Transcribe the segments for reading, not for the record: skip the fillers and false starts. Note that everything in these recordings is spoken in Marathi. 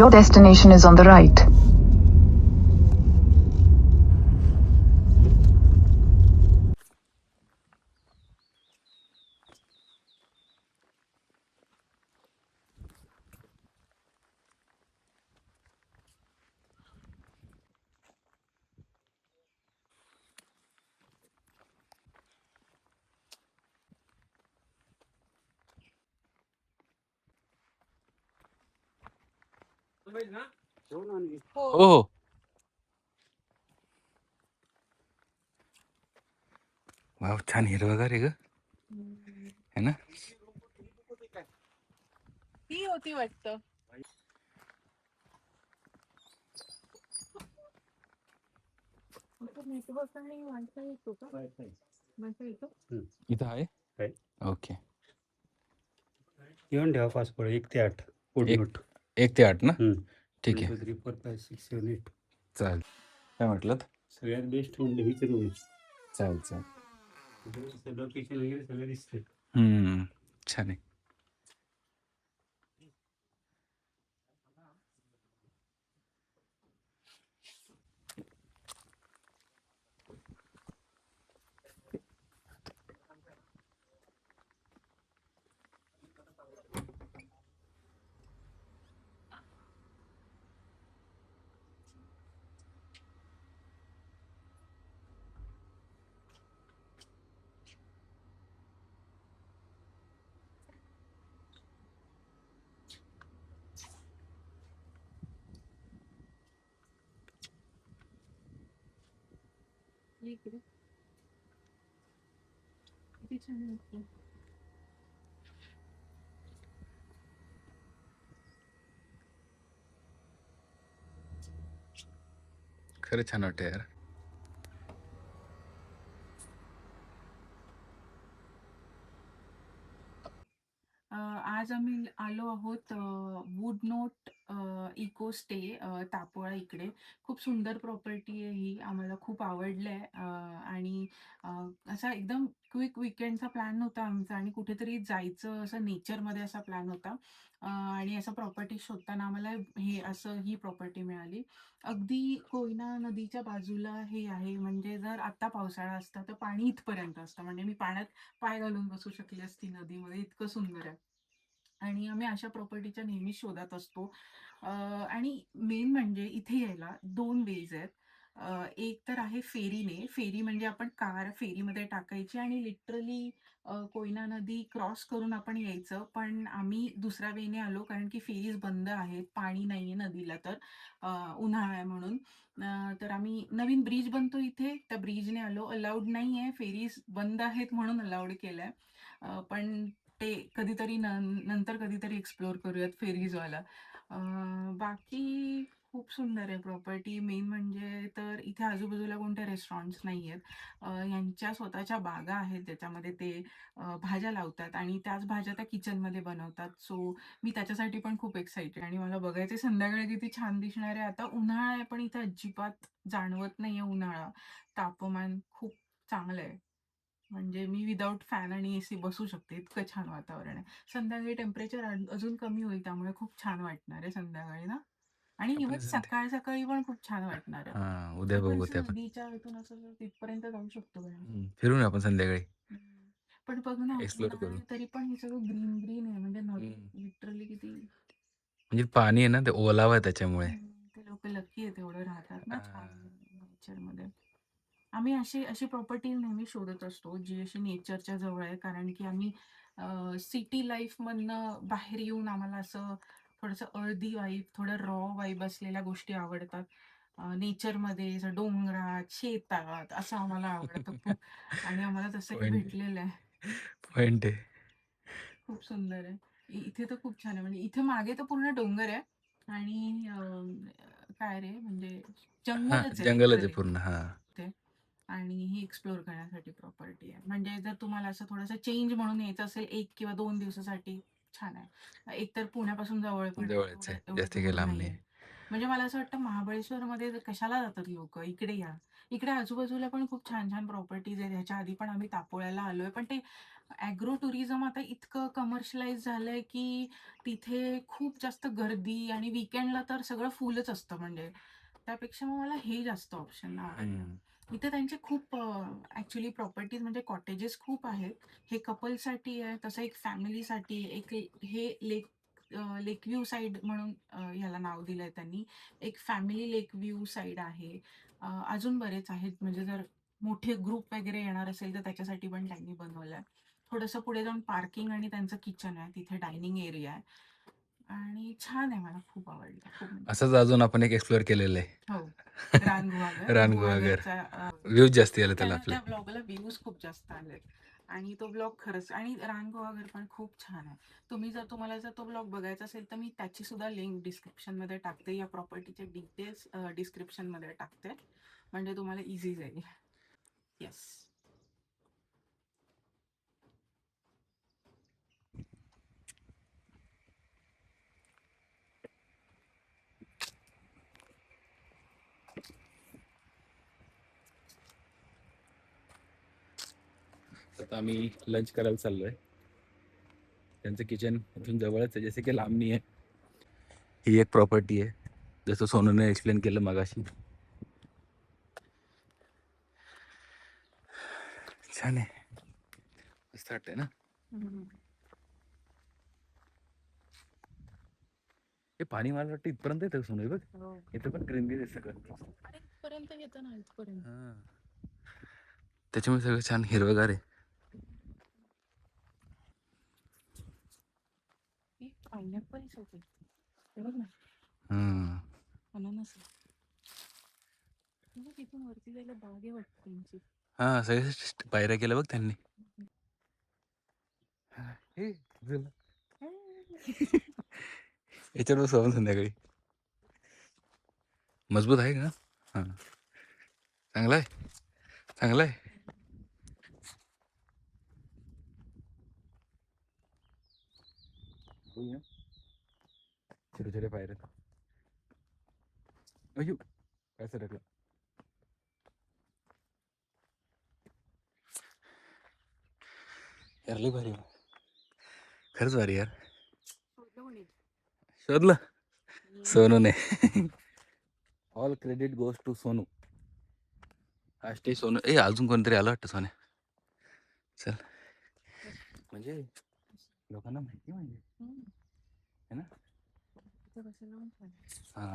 Your destination is on the right. हो हो. वाव, छान हिरवगार आहे ग, है ना? ही होती वाटतं. नेटवर्क आणि वायफाय येतो का? वायफाय येतो. इथं आहे. ओके. येऊन ठेवा पासपोर्ट 1 ते 8 कोड एक नोट. 1 ते 8 ना? ठीक 1 आहे, 2 3 4 5 6 7 8. चालेल. काय म्हटलं? सगळ्यात बेस्ट म्हणजे हीच रूम आहे. चालेल चालेल. लोकेशन वगैरे सगळं दिसते. छान आहे. इकडे किती छान वाटतं. खरं छान वाटतं यार. आज आम्ही आलो आहोत wood note eco stay Tapola इकडे. खूप सुंदर प्रॉपर्टी आहे ही. आम्हाला खूप आवडलंय आणि असा एकदम क्विक वीकेंडचा प्लॅन होता आमचा आणि कुठेतरी जायचं असं नेचरमध्ये असा प्लॅन होता. आणि असं प्रॉपर्टी शोधताना आम्हाला ही प्रॉपर्टी मिळाली. अगदी कोयना नदीच्या बाजूला हे आहे. म्हणजे जर आता पावसाळा असता तर पाणी इथपर्यंत असतं. म्हणजे मी पाण्यात पाय घालून बसू शकली असती नदीमध्ये, इतकं सुंदर आहे. आणि आम्ही अशा प्रॉपर्टीच्या नेहमी शोधात असतो. आणि मेन म्हणजे इथे यायला 2 वेज आहेत. एक तर आहे फेरीने. फेरी म्हणजे आपण कार फेरीमध्ये टाकायची आणि लिटरली कोयना नदी क्रॉस करून आपण यायचं. पण आम्ही दुसऱ्या वेने आलो कारण की फेरीज बंद आहेत. पाणी नाहीये नदीला तर उन्हाळा आहे म्हणून. तर आम्ही नवीन ब्रिज बनतो इथे, त्या ब्रिजने आलो. अलाउड नाहीये, फेरीज बंद आहेत म्हणून अलाउड केलंय. पण ते कधीतरी नंतर कधीतरी एक्सप्लोर करूयात फेरीजवाला. बाकी खूप सुंदर आहे प्रॉपर्टी. मेन म्हणजे तर इथे आजूबाजूला कोणते रेस्टॉरंट्स नाही आहेत. यांच्या स्वतःच्या बागा आहेत ज्याच्यामध्ये ते भाज्या लावतात आणि त्याच भाज्या त्या किचनमध्ये बनवतात. सो मी त्याच्यासाठी पण खूप एक्साइटेड आणि मला बघायचे संध्याकाळी किती छान दिसणार आहे. आता उन्हाळा आहे पण इथे अजिबात जाणवत नाहीये उन्हाळा. तापमान खूप चांगलं आहे. म्हणजे मी विदाऊट फॅन आणि एसी बसू शकते, इतकं छान वातावरण आहे. संध्याकाळी टेम्परेचर अजून कमी होईल त्यामुळे खूप छान वाटणार आहे संध्याकाळी ना. आणि आपण इव्हन सकाळ सकाळी पण खूप छान वाटणार आहे. उद्या आपण बघू ते असं आपण. नदीच्या इथून असं तिथपर्यंत जाऊ शकतो का? फिरून आपण संध्याकाळी पण बघ ना, एक्सप्लोर उन्हाळा करू. आहे तरी पण हे सगळं ग्रीन ग्रीन आहे. म्हणजे नदी लिटरली किती म्हणजे पाणी आहे ना, ते ओलावा आहे त्याच्यामुळे. ते लोक लकी आहेत एवढं राहतात ना छान हा. नेचरमध्ये. आम्ही अशी प्रॉपर्टी नेहमी शोधत असतो जी अशी नेचरच्या जवळ आहे. कारण की आम्ही सिटी लाईफमधनं बाहेर येऊन आम्हाला असं थोडंसं अर्धी वाईब, थोडं रॉ वाईब असलेल्या गोष्टी आवडतात. नेचरमध्ये असं डोंगरात, शेतात असं आम्हाला आवडतं खूप. आणि आम्हाला तसं हे पॉइंट भेटलेलं आहे. पॉइंट आहे. खूप सुंदर आहे. इथे तर खूप छान आहे. म्हणजे इथे मागे तर पूर्ण डोंगर आहे आणि काय रे म्हणजे हा, जंगलच आहे जंगलच आहे लिटरली पूर्ण. हा. ते. आणि ही एक्सप्लोर करण्यासाठी प्रॉपर्टी आहे. म्हणजे जर तुम्हाला असं थोडंसं चेंज म्हणून यायचं असेल 1 किंवा 2 दिवसासाठी छान आहे. एक तर पुण्यापासून जवळ पण आहे. जवळच आहे, एवढं जास्त काही दूर लांब नाहीये. नाही. म्हणजे मला असं वाटतं महाबळेश्वरमध्ये कशाला जातात लोकं? इकडे या. इकडे आजूबाजूला पण खूप छान-छान प्रॉपर्टीज आहेत. ह्याच्या आधी पण आम्ही तापोळ्याला आलोय. पण ते ॲग्रो टुरिझम आता इतकं कमर्शियलाइज झालंय, की तिथे खूप जास्त गर्दी आणि वीकेंडला तर सगळं फुलच असतं म्हणजे. त्यापेक्षा मग मला हे जास्त ऑप्शन आवडलं. इथे त्यांचे खूप ॲक्चुअली प्रॉपर्टीज म्हणजे कॉटेजेस खूप आहेत. हे कपलसाठी आहे, तसं एक फॅमिलीसाठी आहे. हे लेक व्ह्यू साइड म्हणून ह्याला नाव दिलंय त्यांनी. एक फॅमिली लेक व्ह्यू साइड आहे. अजून बरेच आहेत म्हणजे जर मोठे ग्रुप वगैरे येणार असेल तर त्याच्यासाठी पण त्यांनी बनवलंय. थोडंसं पुढे जाऊन पार्किंग आणि त्यांचं किचन आहे. तिथे डायनिंग एरिया आहे आणि छान आहे. मला खूप आवडलं. खूप म्हणजे असंच अजून आपण एक एक्सप्लोअर केलेलं आहे. हो. रानगुहागर. रानगुहागर. गुहागरचा व्ह्यूज जास्ती आले त्याला आपले. त्या ब्लॉगला व्ह्यूज खूप जास्त आलेत आणि तो ब्लॉग खरंच आणि रानगुहागर पण खूप छान आहे. तुम्हाला जर तो ब्लॉग बघायचा असेल तर मी त्याची सुद्धा लिंक डिस्क्रिप्शनमध्ये टाकते. या प्रॉपर्टीचे डिटेल्स डिस्क्रिप्शनमध्ये टाकते. म्हणजे तुम्हाला इझी जाईल. येस. आता आम्ही लंच करायला चाललोय. त्यांचं किचन इथून जवळच आहे, जसे की लांब नाही आहे. ही एक प्रॉपर्टी आहे, जसं सोनूने एक्सप्लेन केलं मगाशी. छान आहे, मस्त वाटतंय ना. हे पाणी मला वाटतं इथपर्यंत येतं सोनू, बघ इथं पण ग्रीनरी आहे सगळं. इथपर्यंत येतं ना इथपर्यंत. हां. त्याच्यामुळे सगळं छान हिरवगार आहे. पायनॅपल होते. बघ ना. हां. अननस. तिथून वरती जायला बाग आहे वाटतं त्यांची. हां, सगळे पायऱ्या केल्या बघ त्यांनी. हे झालं. याच्यावर बसू संध्याकाळी. मजबूत आहे का? हां, चांगला आहे, चांगला आहे. छोटे छोटे पायऱ्या. अयो काय सरकलं. यार लई भारी आहे. खरंच भारी यार. शोधलं सोनूने. All credit goes to Sonu. हा स्टे सोनू. अजून कोणतरी आलं वाटतं सोन्या. चल म्हणजे लोकांना माहिती म्हणजे है ना. हा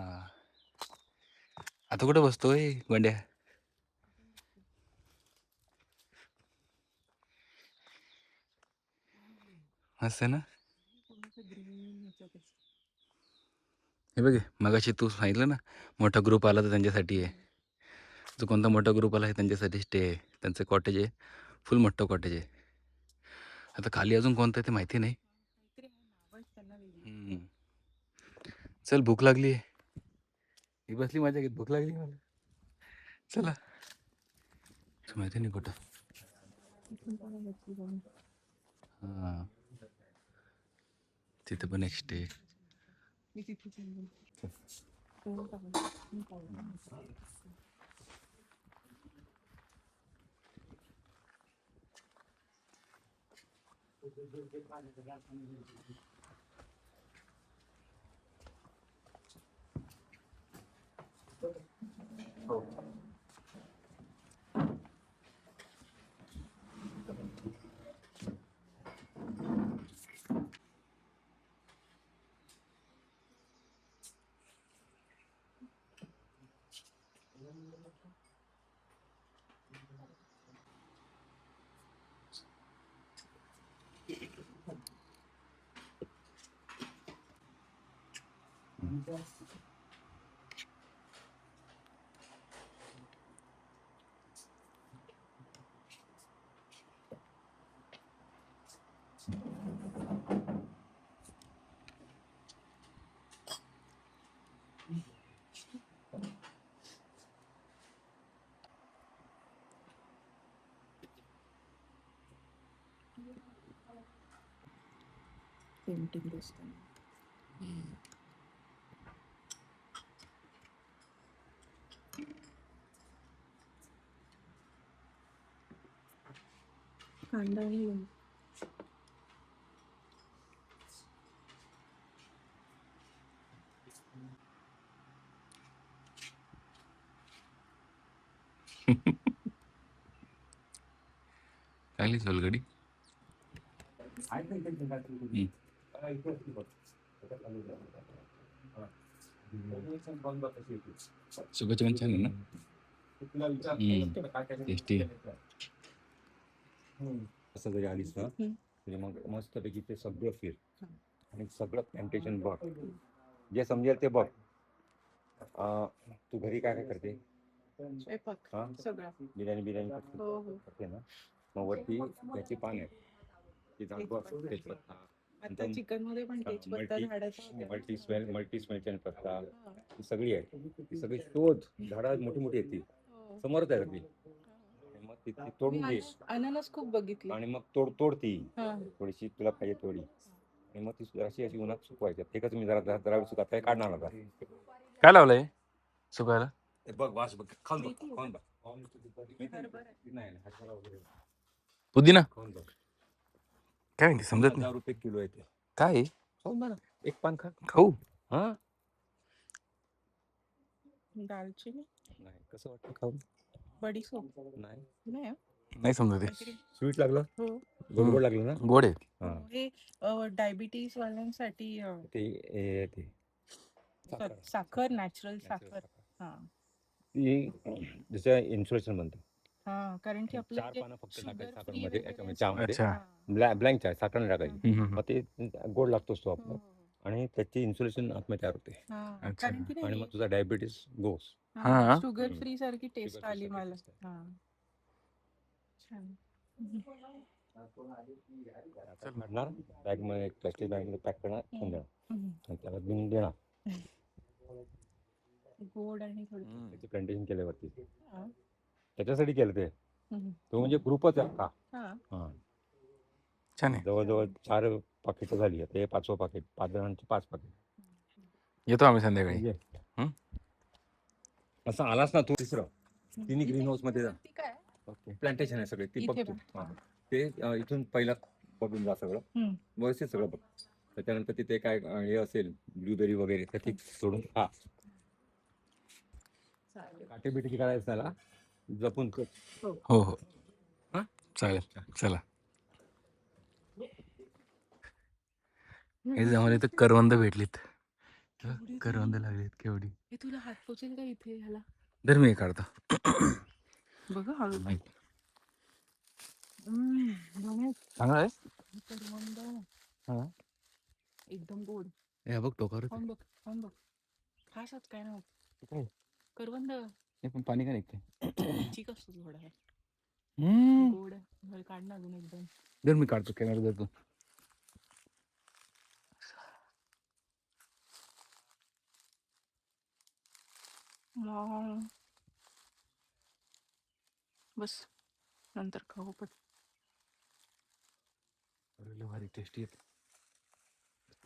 आता कुठे बसतोय गोंड्या. मस्त आहे ना. हे बघ मगाशी तू सांगितलं ना मोठा ग्रुप आला तर त्यांच्यासाठी आहे. जो कोणता मोठा ग्रुप आला आहे त्यांच्यासाठी स्टे आहे. त्यांचं कॉटेज आहे, फुल मोठं कॉटेज आहे. आता खाली अजून कोणतं आहे ते माहिती नाही. चल भूक लागली आहे. ही बसली माझ्या घेत, भूक लागली मला. चला माहिती नाही कुठं. हां तिथे पण एक स्टे. पेंटिंग दिसतं. कांदा आणि चांगली सोलगडी. सुकाची पण छान आहे ना. टेस्टी. असं जरी आलीस ना म्हणजे मग मस्तपैकी ते सगळं फिर आणि सगळं प्लॅन्टेशन बघ, जे समजेल ते बघ. तू घरी काय काय करते? हा? बिर्याणी करते ना, मग वरती त्याची पान आहेत ती झाड बघ, तेजपत्ता, आता चिकन मध्ये पण तेजपत्ता झाडाचा होता. मल्टी स्मेल पत्ता, ही सगळी आहे. ती सगळी शोध, झाडं मोठी मोठी आहेत ती समोरच आहे ती. मग ती तोडून घे अननस खूप बघितले आणि मग तोड ती थोडीशी तुला पाहिजे थोडी, आणि मग ती अशी उन्हात सुकवायची. ते का तुम्ही जरा वेळ सुकात काय काढणार होता? काय लावलंय सुकायला? बघ वास बघ, खाऊन बघ, खाऊन बघ. पुदिना खाऊन बघ. काय म्हणते समजत नाही. 1000 रुपये किलो आहे ते. काय आहे? खाऊन बघ ना, एक पान खा. खाऊ? हा दालचिनी नाही, कसं वाटतं खाऊन? बडीशोप नाही नाही समजत आहे. स्वीट लागलं, हो गोड लागलं ना. गोड आहे. हा हे डायबिटीज वाल्यांसाठी ते साखर नॅचरल साखर. हा ती जसं इन्सुलेशन बनतं. हा, कारण की आपलं 4 जे पानं फक्त शुगर टाकायची फ्री साखरमध्ये, वगैरे याच्यामध्ये असतं. चहामध्ये. अच्छा. ब्लँक चहा, साखर नाही टाकायची. मग ते गोड लागतोच तो हो, आपलं, हो, आणि त्याची इन्सुलेशन आतमध्ये तयार होते, हा. अच्छा. कारण की आणि नाही मग तुझा डायबिटीस गोस. हा. शुगर फ्री सारखी टेस्ट Sugar free आली सारखी मला. taste आहे. हा छान. आता काढणार बॅग मध्ये, प्लास्टिक बॅग मध्ये पॅक करणार, ठेवून देणार, आणि त्याला घेऊन देणार. गोड आणि थोडी त्याचे प्लांटेशन केल्यावरती हा. त्याच्यासाठी केलं ते. तो म्हणजे ग्रुपच आहे का. हा. हा, छान आहे. जवळजवळ 4 पाकिटं झाली. आता हे 5वं पाकिट, 5 जणांची 5 पाकिट. येतो आम्ही संध्याकाळी. ये. असं आलास ना तू, तिसरं तिन्ही ग्रीन हाऊस मध्ये जा. वरती काय प्लांटेशन आहे सगळे, ती इथे बघ तू. बघ. हा. ते इथून पहिला बघून जा सगळं, व्यवस्थित सगळं बघ. त्याच्यानंतर तिथे काय हे असेल ब्लूबेरी वगैरे, तर ती सोडून खा. काटे बिटे करायचं त्याला, जपून कर. हो हो हा चालेल. चला. हे जमाने तर करवंद भेटलीत. करवंद लागलीत केवढी. हे तुला हात पोचेल का इथे ह्याला? दर मी काढतो. बघ हळू. चांगला आहे. करवंद हा. एकदम गोड. हे बघ टोकावर खाऊन बघ, खाऊन बघ. खासाच काय ना काय करवंद हे पण पाणी का निघते. चिक असतो थोडा आहे. हम्म. गोड आहे. काढ ना अजून एकदम. दर मी काढतो कॅमेरा देतो. बस नंतर खाऊ पण. भारी टेस्टी आहे.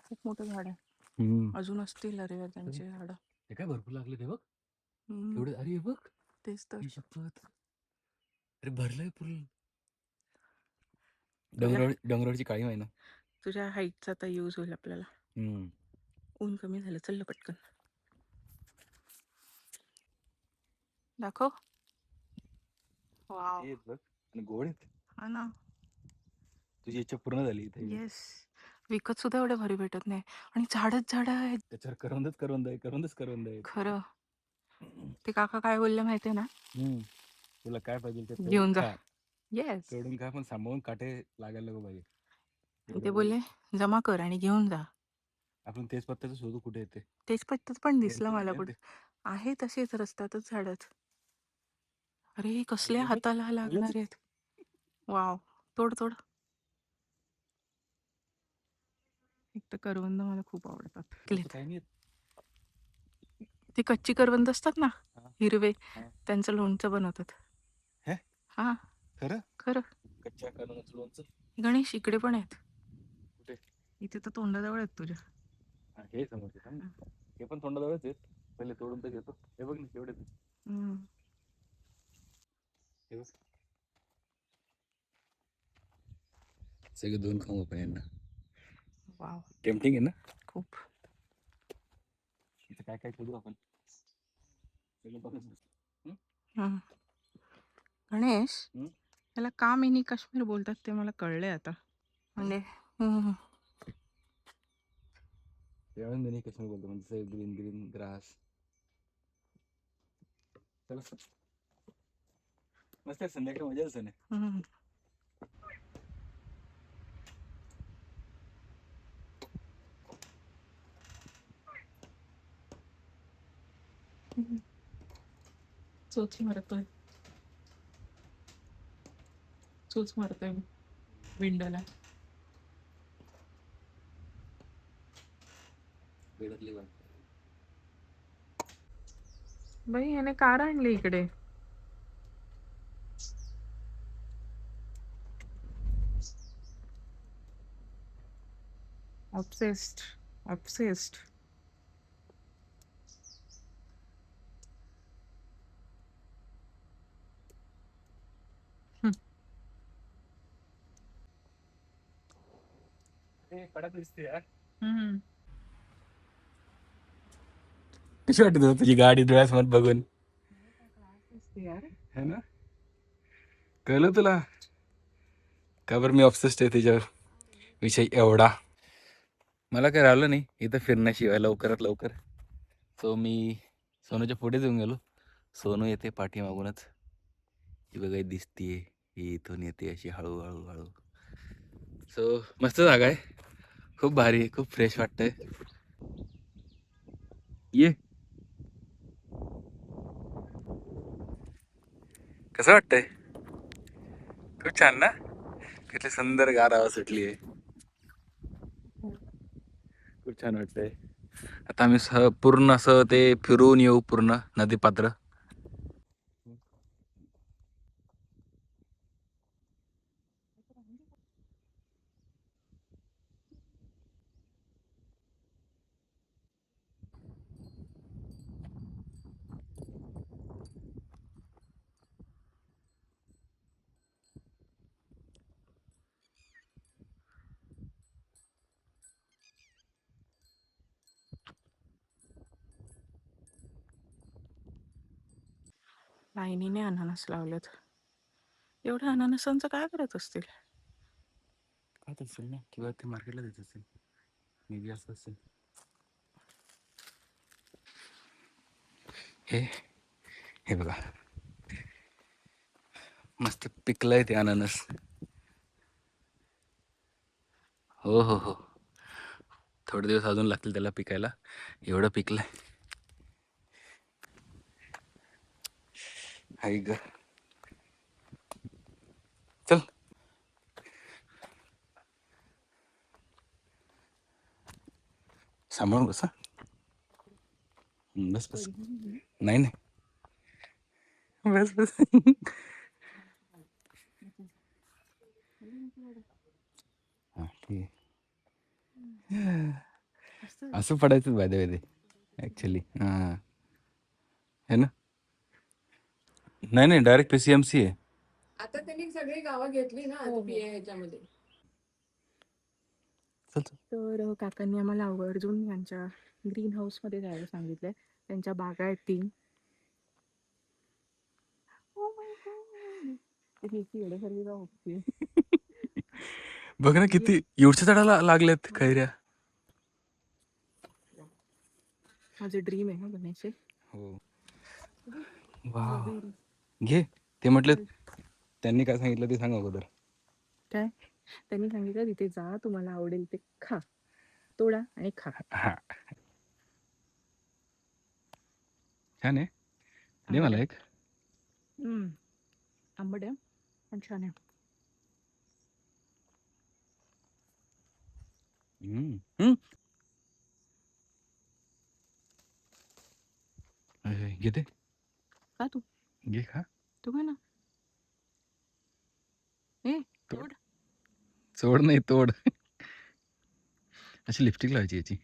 खूप मोठं झाड आहे. अजून असतील अरे त्यांचे झाड. हे काय भरपूर लागले ते बघ. एवढे अरे बघ. तेच तर. शपथ. अरे भरलंय पूर्ण. तुझ्या डोंगरावरची काळी आहे ना. तुझ्या हाईटचा आता यूज होईल आपल्याला. ऊन कमी झालं, चल पटकन दाखव. वाव. आणि गोड आहेत. हा ना. तुझी इच्छा पूर्ण झाली इथे. येस. विकत सुद्धा एवढे भारी भेटत नाही, आणि झाडच झाड आहेत. त्याच्यावर करवंद आहे. खरं. ते काका काय बोलले माहितीये ना, तुला काय पाहिजे ते घेऊन जा. खा. येस. तोडून काय पण सांभाळून, काटे लागायला नको पाहिजे. ते बोलले जमा कर आणि घेऊन जा. आपण तेच पत्त्याचं शोधू कुठे येते. तेच पत्तच पण दिसलं मला कुठे आहे. तसेच रस्त्यातच झाडच. अरे कसले हाताला लागणार आहेत. वाव. तोड तोड. एक तर करवंद मला खूप आवडतात. काही नाही. ती कच्ची करवंद असतात ना, हिरवे, हा. त्यांचं लोणचं बनवतात. हे? हा खरं खरं. कच्च्या करवंदाचं लोणचं. गणेश इकडे पण आहेत. कुठे? इथे तर तोंडाजवळ आहेत तुझ्या. हे समजते. हे पण तोंडाजवळच आहेत. पहिले तोडून तर घेतो. हे बघ ना केवढे. सगळे 2 खाऊ आपण यांना. वाव. टेम्पटिंग आहे ना खूप. इथं काय काय शोधू आपण. गणेश, हं? याला का मिनी काश्मीर बोलतात ते मला कळलंय आता. म्हणजे त्यावेळेस मी कश्मीर बोलतो म्हणजे ग्रीन ग्रीन ग्रास. चला मस्त आहे, संध्याकाळी मजा असते ना. चोच मारतोय, चोच मारतोय विंडोला. बेडकली बाई. बाई याने कार आणली इकडे. Obsessed obsessed. कडक दिसते यार. हम्म. कशी वाटत होती तुझी गाडी डोळ्यासमोर बघून? यार है ना, कळलं तुला का बरं मी ऑब्सेस्ड आहे त्याच्यावर विषय एवढा. मला काय राहिलं नाही इथं फिरण्याशिवाय लवकरात लवकर. सो मी सोनूच्या पुढे येऊन गेलो. सोनू येते पाठीमागूनच, ही बघा दिसतीये, ही इथून येते अशी हळूहळू हळू. सो मस्त जागा आहे, खूप भारी, खूप फ्रेश वाटतंय. ये, कसं वाटतंय? खूप छान ना, किती सुंदर गार हवा सुटली आहे, खूप छान वाटतंय. आता आम्ही पूर्ण असं ते फिरून येऊ पूर्ण नदीपात्र. लाईनीने अननस लावलेत. एवढ्या अननसांचं काय करत असतील? खात असेल ना, किंवा ते मार्केटला देत असेल, मे बी असं असेल. हे हे बघा, मस्त पिकलंय ते अननस. हो हो हो, थोडे दिवस अजून लागतील त्याला पिकायला, एवढं पिकलंय. हाय ग, चल सांभाळून बसा. बस बस, नाही नाही, बस बस. हा ठीक आहे, असं पडायचं बाय द वे ऍक्च्युली. हां है ना, नाही नाही, डायरेक्ट PCMC आहे. आता त्यांनी सगळी गावं घेतली ना आता PA ह्याच्यामध्ये. चल चल. तर काकांनी आम्हाला आवर्जून यांच्या ग्रीन हाऊस मध्ये जायला सांगितलंय. त्यांच्या बागा आहेत 3. बघ ना किती एवढच्या झाडाला लागल्यात कैऱ्या. माझे ड्रीम आहे ना बनायचे. हो, वाव, घे. ते म्हटलं, त्यांनी काय सांगितलं ते सांग अगोदर. काय त्यांनी सांगितलं, तिथे जा, तुम्हाला आवडेल ते खा, तोडा आणि खा. हा, छान आहे, दे आंबट मला आहे. एक. आंबट आहे पण छान आहे. घेते, का तू घे खा. तू खा ना. तोड. चोड नाही तोड. अशी लिपस्टिक लावायची याची.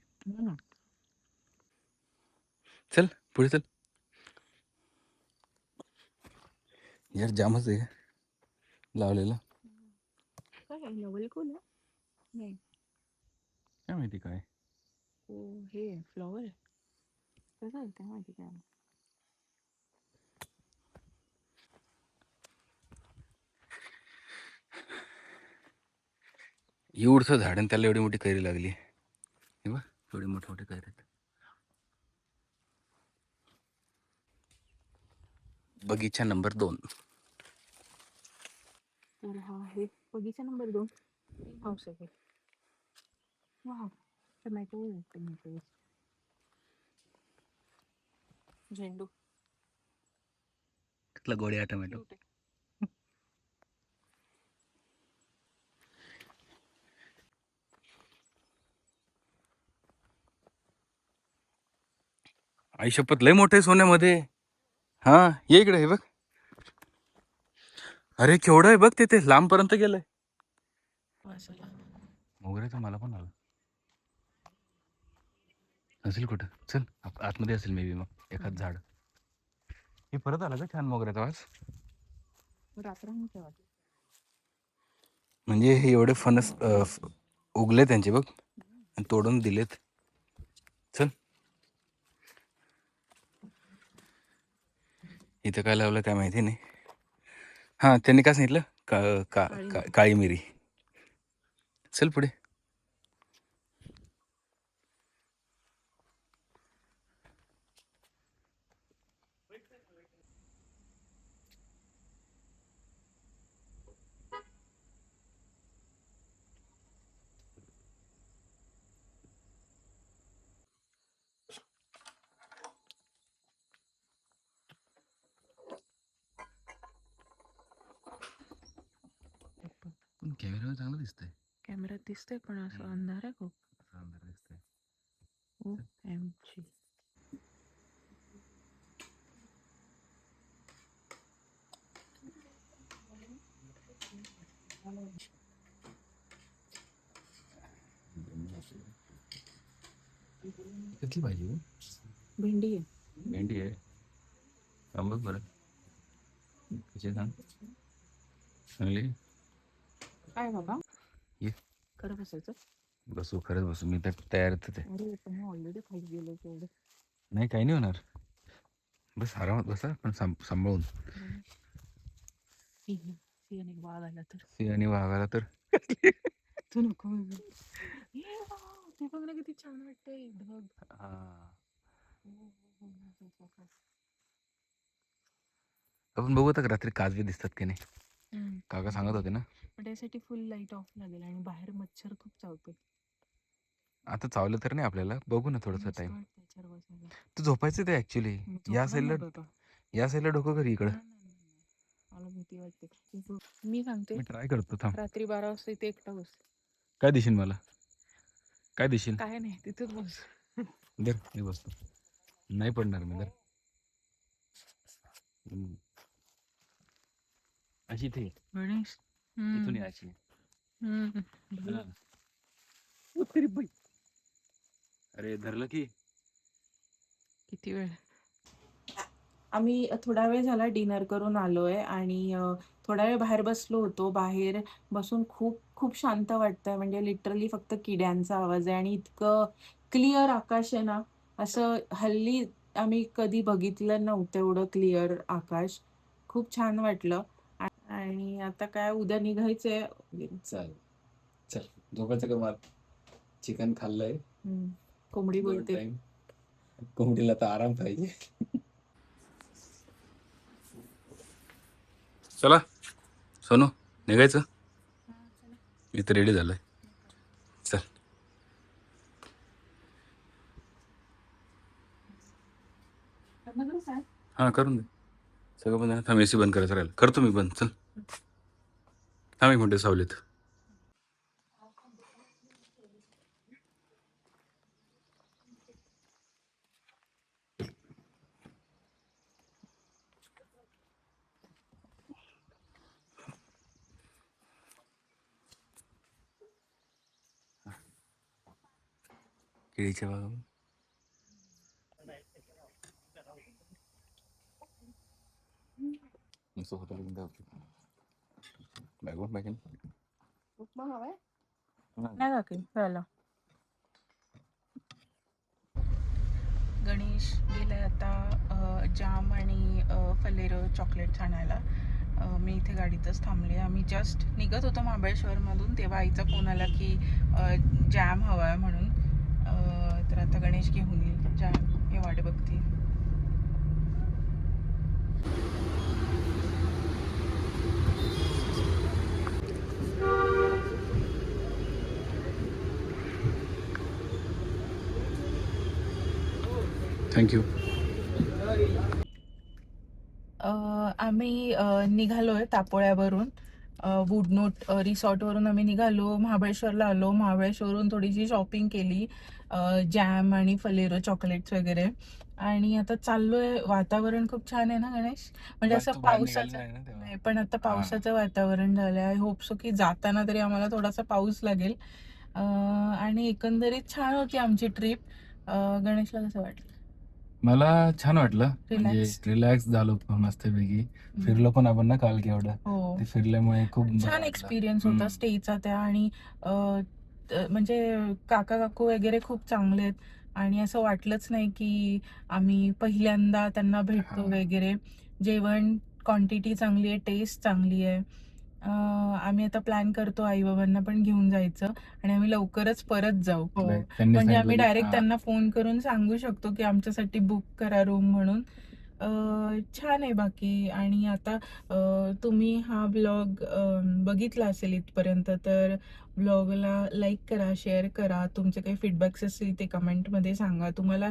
चल पुढे चल. यार जामच आहे लावलेलं. काय नवल कोण नाही, काय माहिती काय. हे फ्लॉवर कसं काय माहिती काय. एवढंसं झाड आणि त्याला एवढी मोठी कैरी लागली. हे बघ एवढे मोठे मोठे कैरी आहेत. बगीचा नंबर 2. तर हा आहे बगीचा नंबर 2 हाऊस आहे. वाव, टमॅटो टमॅटो झेंडू त्यातला गोड्या टोमॅटो. cute आहे. आई शपथ लय मोठे सोन्यामध्ये. हा ये इकडे हे बघ. अरे केवढं आहे बघ ते लांबपर्यंत गेलंय. मसाला. मोगऱ्याचं मला पण आलं असेल कुठं. चल आतमध्ये असेल मे बी मग एखाद झाड. हे परत आला का छान मोगऱ्याचा वास. रात्र म्हणजे हे एवढे फणस उगले त्यांचे बघ आणि तोडून दिलेत. चल इथं काय लावलं काय माहिती नाही. हा त्यांनी काय सांगितलं काळी मिरी. चल पुढे. कॅमेरावर चांगलं दिसतंय. कॅमेऱ्यात दिसतंय पण असं अंधार आहे खूप. अंधार दिसतंय. OMG. कसली भाजी हो? भेंडी आहे. भेंडी आहे. बघ बरं कशी सांग. चांगली काय बाबा ये खरं बसायचं. बसू खरंच बसू. मी तर तयारच आहे. अरे पण ऑलरेडी खाली गेलो तेवढं. नाही काही नाही होणार. बस आरामात बसा पण सांभाळून. सिंह वाघ आला तर सिंह आणि वाघाला तर तू नको म्हणू. ये वाव, ते बघ ना किती छान वाटतंय ढग. आपण बघू आता रात्री काजवे दिसतात की नाही. हम्म. काका सांगत होते ना. पण त्यासाठी फुल लाईट ऑफ लागेल आणि बाहेर मच्छर खूप चावतो. आता चावलं तर नाही आपल्याला. बघू ना थोडंसं मस्त टाइम. वाटतंय चार वाजायला. तू झोपायचं ते ऍक्च्युली मी या झोपणार साईडला. नाही बाबा. या साईडला डोकं कर इकडं. मला भीती वाटते. मी सांगते मी ट्राय करतो थांब. रात्री 12 वाजता इथे एकटा बस. काय दिशील मला. काय दिशील. काय नाही तिथेच बस. दर मी बसतो. नाही पडणार मी दर. अशी इथे गणेश इथून यायची. तरी बाई. अरे धरलं की. किती वेळ. आम्ही थोडा वेळ झाला डिनर करून आलोय आणि थोडा वेळ बाहेर बसलो होतो. बाहेर बसून खूप खूप शांत वाटतंय. म्हणजे लिटरली फक्त किड्यांचा आवाज आहे आणि इतकं क्लिअर आकाश आहे ना. असं हल्ली आम्ही कधी बघितलं नव्हतं एवढं क्लिअर आकाश. खूप छान वाटलं. आणि आता काय उद्या निघायचंय. चल चल झोपायचं का. मला चिकन खाल्लंय. कोंबडी बोलते. कोंबडीला तर आराम पाहिजे. चला सोनू निघायचं. मी तर रेडी झालोय. चल हां करून दे सगळं बंद. थांब AC बंद करायचं राहील. करतो मी बंद. चल थांब एक मिनटं सावलीत. केळीच्या बागा नुसतं होतं बॅगवर पाहिजे. उपमा हवाय नाही काकी राहिला. गणेश गेलाय आता जाम आणि फलेरो चॉकलेट्स आणायला मी इथे गाडीतच थांबले. आम्ही जस्ट निघत होतो महाबळेश्वरमधून, तेव्हा आईचा फोन आला की जॅम हवा आहे म्हणून. तर आता गणेश घेऊन येईल जॅम, हे वाट बघते. थँक्यू. आम्ही निघालोय तापोळ्यावरून. वूडनोट रिसॉर्टवरून आम्ही निघालो, महाबळेश्वरला आलो. महाबळेश्वरवरून थोडीशी शॉपिंग केली, जॅम आणि फलेरो चॉकलेट्स वगैरे, आणि आता चाललोय. वातावरण खूप छान आहे ना गणेश, म्हणजे असं पावसाचं नाही, पण आता पावसाचं वातावरण झालंय. आय होप सो की जाताना तरी आम्हाला थोडासा पाऊस लागेल. आणि एकंदरीत छान होती आमची ट्रिप. गणेशला कसं वाटलं? मला छान वाटलं, म्हणजे Relax. रिलॅक्स झालो मस्तपैकी. फिरलो पण आपण ना काल केवढं, हो, ते फिरल्यामुळे खूप बरं छान वाटलं. एक्सपिरियन्स होता स्टेचा त्या. आणि म्हणजे काका काकू वगैरे खूप चांगले आहेत, आणि असं वाटलंच नाही की आम्ही पहिल्यांदा त्यांना भेटतो हा. वगैरे. जेवण क्वांटिटी चांगली आहे, टेस्ट चांगली आहे. आम्ही आता प्लॅन करतो आई बाबांना पण घेऊन जायचं, आणि आम्ही लवकरच परत जाऊ. हो, त्यांनी म्हणजे सांगितलं आम्ही की- डायरेक्ट हा. त्यांना फोन करून सांगू शकतो की आमच्यासाठी बुक करा रूम म्हणून. छान आहे बाकी. आणि आता तुम्ही हा ब्लॉग बघितला असेल इथपर्यंत, तर ब्लॉगला लाईक करा, शेअर करा. तुमचे काही फीडबॅक्स असतील ते कमेंटमध्ये सांगा. तुम्हाला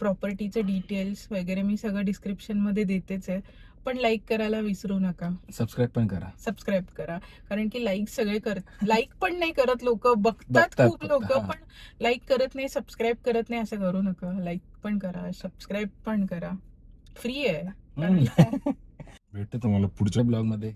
प्रॉपर्टीचे डिटेल्स वगैरे मी सगळं डिस्क्रिप्शनमध्ये देतेच आहे, पण लाईक करायला विसरू नका. सबस्क्राईब पण करा. सबस्क्राईब करा, कारण की लाईक सगळे लाईक पण नाही करत लोक, बघतात खूप फक्त, लोक, हा. पण लाईक करत नाही, सबस्क्राईब करत नाही. असं करू नका. लाईक पण करा, सबस्क्राईब पण करा. फ्री आहे. भेटतो तुम्हाला पुढच्या ब्लॉग मध्ये.